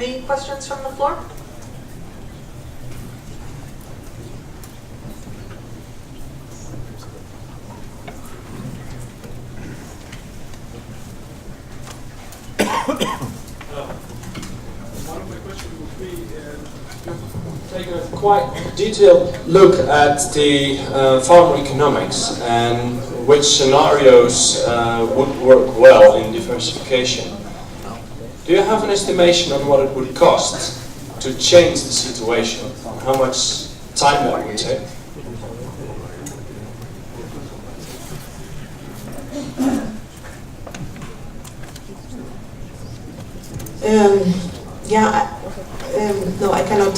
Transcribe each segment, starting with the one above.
Any questions from the floor? One of the questions would be, take a quite detailed look at the farm economics and which scenarios would work well in diversification. Do you have an estimation on what it would cost to change the situation? How much time that would take? No, I cannot.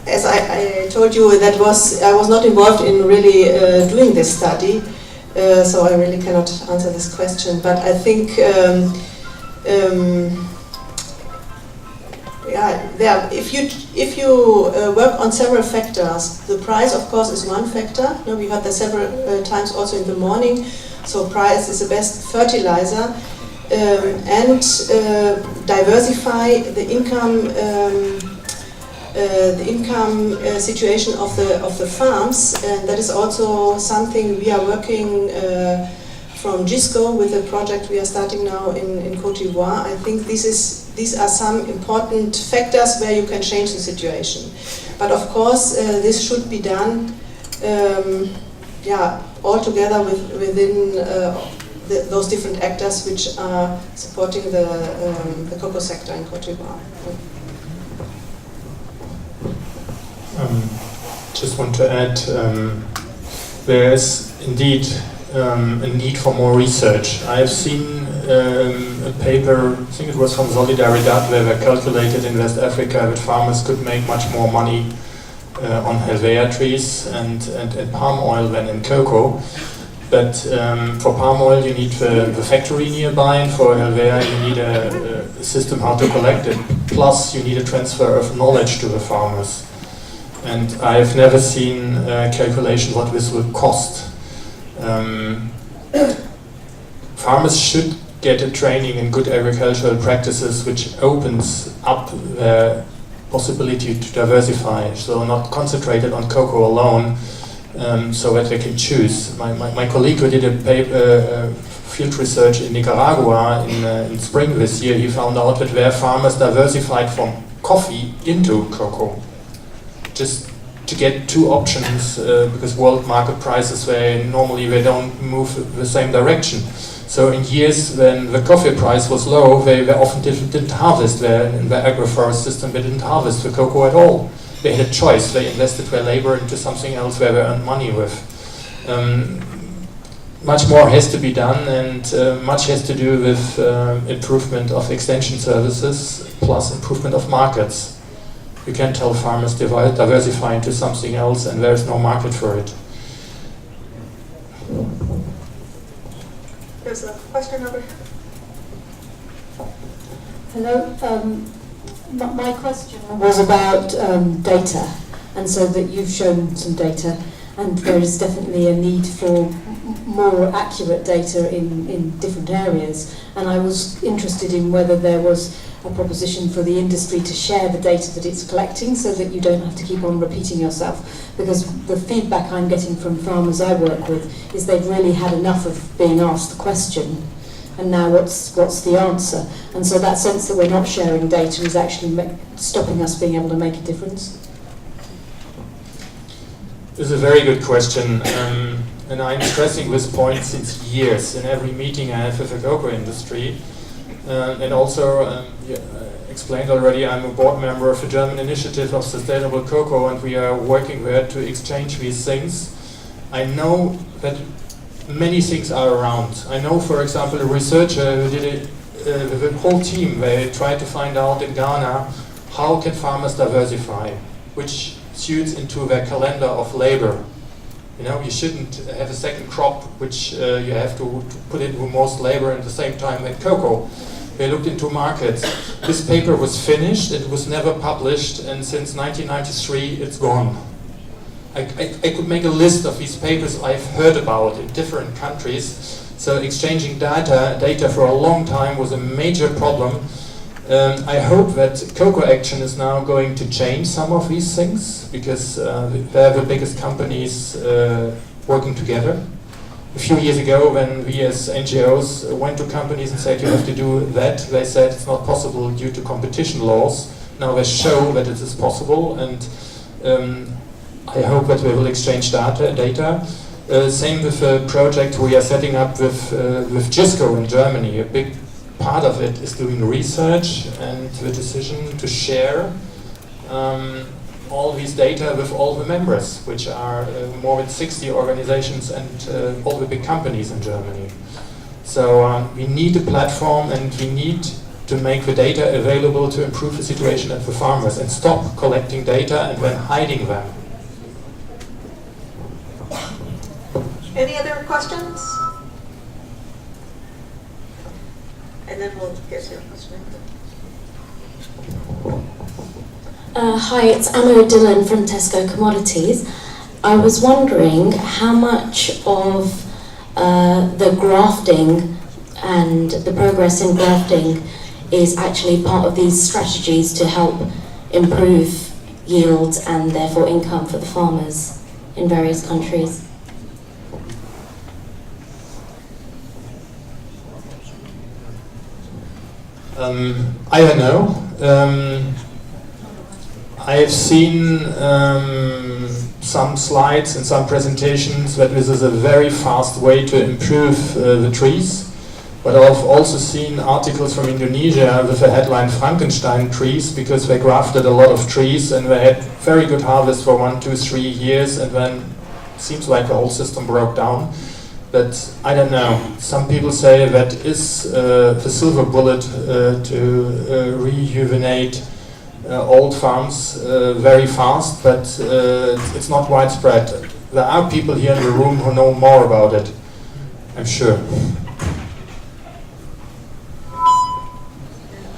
As I told you, I was not involved in really doing this study, so I really cannot answer this question. But I think, if you work on several factors, the price, of course, is one factor. We heard that several times also in the morning. So price is the best fertilizer. And diversify the income situation of the farms, and that is also something we are working from ICCO with a project we are starting now in Côte d'Ivoire. I think these are some important factors where you can change the situation. But of course, this should be done, all together within. Those different actors which are supporting the cocoa sector in Côte d'Ivoire. Just want to add, there is indeed a need for more research. I have seen a paper, I think it was from Solidaridad, where they calculated in West Africa that farmers could make much more money on Helvea trees and palm oil than in cocoa. But for palm oil you need the factory nearby, and for Helvea you need a system how to collect it. Plus you need a transfer of knowledge to the farmers. And I have never seen a calculation what this will cost. Farmers should get a training in good agricultural practices which opens up the possibility to diversify, so not concentrated on cocoa alone. So that they can choose. My colleague who did a field research in Nicaragua in spring this year, he found out that their farmers diversified from coffee into cocoa, just to get two options, because world market prices, normally they don't move the same direction. So in years when the coffee price was low, they often didn't harvest in the agroforest system. They didn't harvest the cocoa at all. They had a choice. They invested their labor into something else where they earned money with. Much more has to be done, and much has to do with improvement of extension services plus improvement of markets. You can't tell farmers diversify into something else and there is no market for it. There's a question over here. Hello. My question was about data, and so that you've shown some data, and there is definitely a need for more accurate data in different areas. And I was interested in whether there was a proposition for the industry to share the data that it's collecting, so that you don't have to keep on repeating yourself. Because the feedback I'm getting from farmers I work with is they've really had enough of being asked the question, and now what's the answer? And so that sense that we're not sharing data is actually stopping us being able to make a difference. This is a very good question, and I'm stressing this point since years in every meeting I have with the cocoa industry. And also, explained already, I'm a board member of the German Initiative of Sustainable Cocoa, and we are working there to exchange these things. I know that many things are around. I know, for example, a researcher who did it with a whole team. They tried to find out in Ghana how can farmers diversify, which suits into their calendar of labor. You know, you shouldn't have a second crop which you have to put into most labor at the same time as cocoa. They looked into markets. This paper was finished, it was never published, and since 1993 it's gone. I could make a list of these papers I've heard about in different countries. So exchanging data for a long time was a major problem. I hope that cocoa action is now going to change some of these things, because they're the biggest companies working together. A few years ago, when we as NGOs went to companies and said you have to do that, they said it's not possible due to competition laws. Now they show that it is possible, and I hope that we will exchange data. Same with a project we are setting up with ICCO in Germany. A big part of it is doing research and the decision to share all these data with all the members, which are more than 60 organizations and all the big companies in Germany. So we need a platform, and we need to make the data available to improve the situation at the farmers and stop collecting data and then hiding them. Any other questions? And then we'll get to your question. Hi, it's Anna Dillon from Tesco Commodities. I was wondering how much of the grafting and the progress in grafting is actually part of these strategies to help improve yields and therefore income for the farmers in various countries. I don't know. I've seen some slides and some presentations that this is a very fast way to improve the trees. But I've also seen articles from Indonesia with the headline Frankenstein trees, because they grafted a lot of trees and they had very good harvest for 1, 2, 3 years, and then it seems like the whole system broke down. But I don't know. Some people say that is the silver bullet to rejuvenate old farms very fast, but it's not widespread. There are people here in the room who know more about it, I'm sure.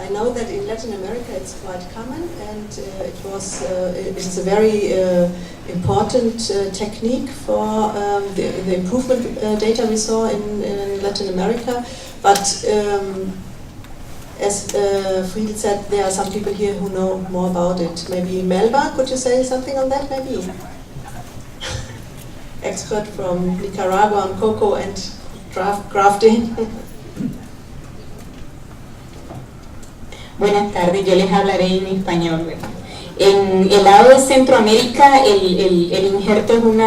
I know that in Latin America it's quite common, and it is a very important technique for the improvement data we saw in Latin America. But as Friedel said, there are some people here who know more about it. Maybe Melba, could you say something on that, maybe? Expert from Nicaragua on cocoa and grafting. Buenas tardes, yo les hablaré en español. En el lado de Centroamérica, el injerto es un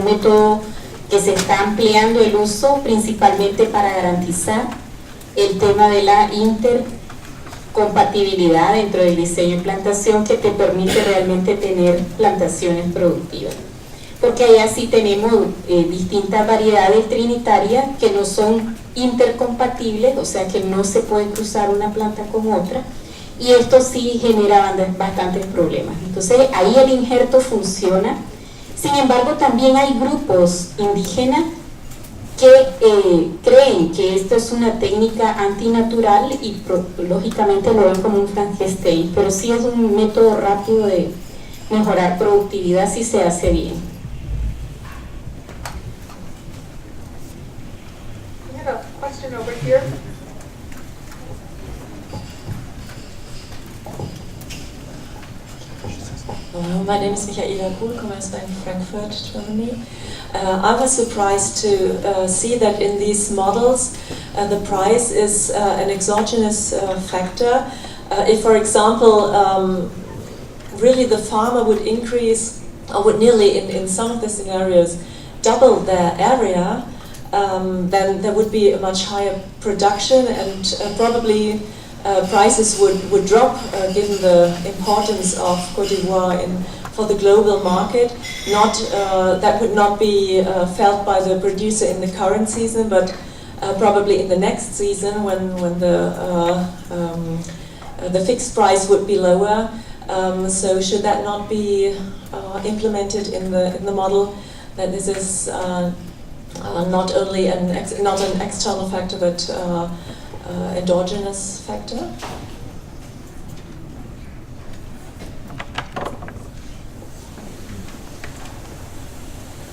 método que se está ampliando el uso principalmente para garantizar el tema de la intercompatibilidad dentro del diseño de plantación, que te permite realmente tener plantaciones productivas. Porque allá sí tenemos distintas variedades trinitarias que no son intercompatibles, o sea que no se puede cruzar una planta con otra, y esto sí genera bastantes problemas. Entonces ahí el injerto funciona. Sin embargo, también hay grupos indígenas que creen que esto es una técnica antinatural y lógicamente lo ven como un Frankenstein, pero sí es un método rápido de mejorar productividad si se hace bien. We have a question over here. My name is Michaela Kuhl, Commerzbank Frankfurt, Germany. I was surprised to see that in these models the price is an exogenous factor. If, for example, really the farmer would increase, or would nearly in some of the scenarios double their area, then there would be a much higher production, and probably prices would drop given the importance of Côte d'Ivoire for the global market. That would not be felt by the producer in the current season, but probably in the next season when the fixed price would be lower. So should that not be implemented in the model, that this is not only an external factor but endogenous factor?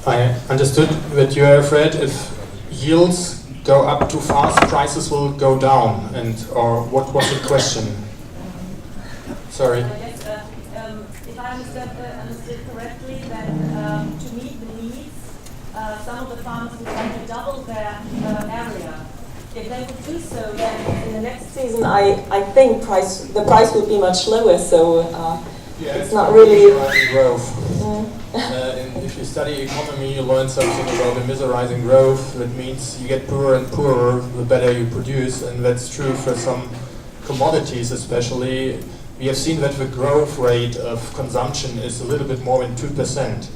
I understood that you are afraid if yields go up too fast, prices will go down, or what was the question? Sorry. Yes, if I understood correctly, then to meet the needs, some of the farmers would want to double their area. If they would do so, then in the next season, I think the price would be much lower. So it's not really growth. If you study economy, you learn something about the miserizing growth. That means you get poorer and poorer the better you produce, and that's true for some commodities especially. We have seen that the growth rate of consumption is a little bit more than 2%.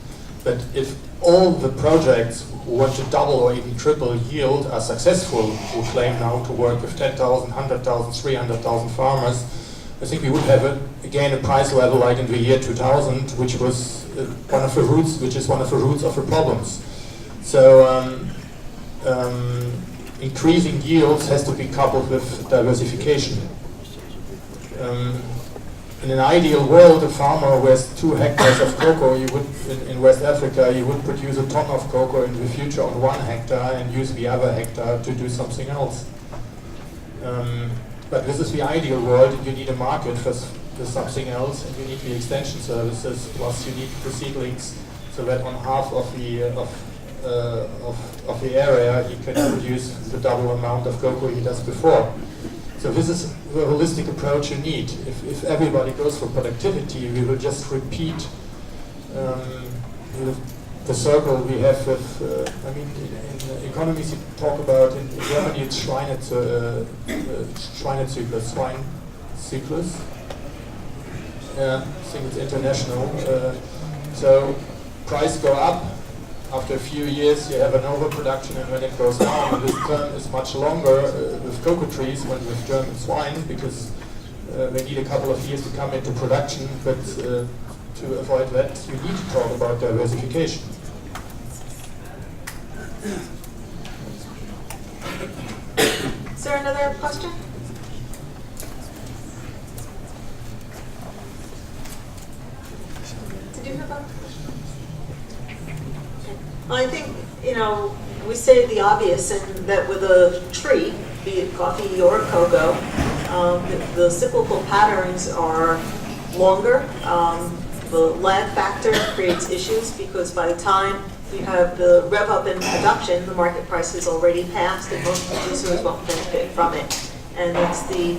But if all the projects who want to double or even triple yield are successful, who claim now to work with 10,000, 100,000, 300,000 farmers, I think we would have again a price level like in the year 2000, which was one of the roots of the problems. So increasing yields has to be coupled with diversification. In an ideal world, a farmer who has 2 hectares of cocoa, in West Africa, you would produce a ton of cocoa in the future on 1 hectare and use the other hectare to do something else. But this is the ideal world, and you need a market for something else, and you need the extension services, plus you need the seedlings, so that on half of the area he can produce the double amount of cocoa he does before. So this is the holistic approach you need. If everybody goes for productivity, we will just repeat the circle we have with, in economies you talk about, in Germany it's Schweinezyklus, swine cyclus. Yeah, I think it's international. So price go up. After a few years, you have an overproduction, and when it goes down, this term is much longer with cocoa trees than with German swine, because they need a couple of years to come into production. But to avoid that, you need to talk about diversification. Is there another question? Did you have a question? I think, we say the obvious, and that with a tree, be it coffee or cocoa, the cyclical patterns are longer. The lag factor creates issues because by the time you have the rev up in production, the market price is already passed, and most producers won't benefit from it. And that's the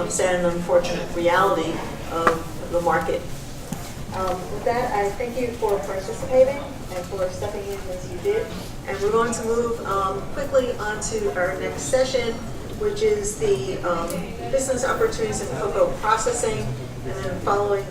sad and unfortunate reality of the market. With that, I thank you for participating and for stepping in as you did. And we're going to move quickly on to our next session, which is the business opportunities in cocoa processing, and then following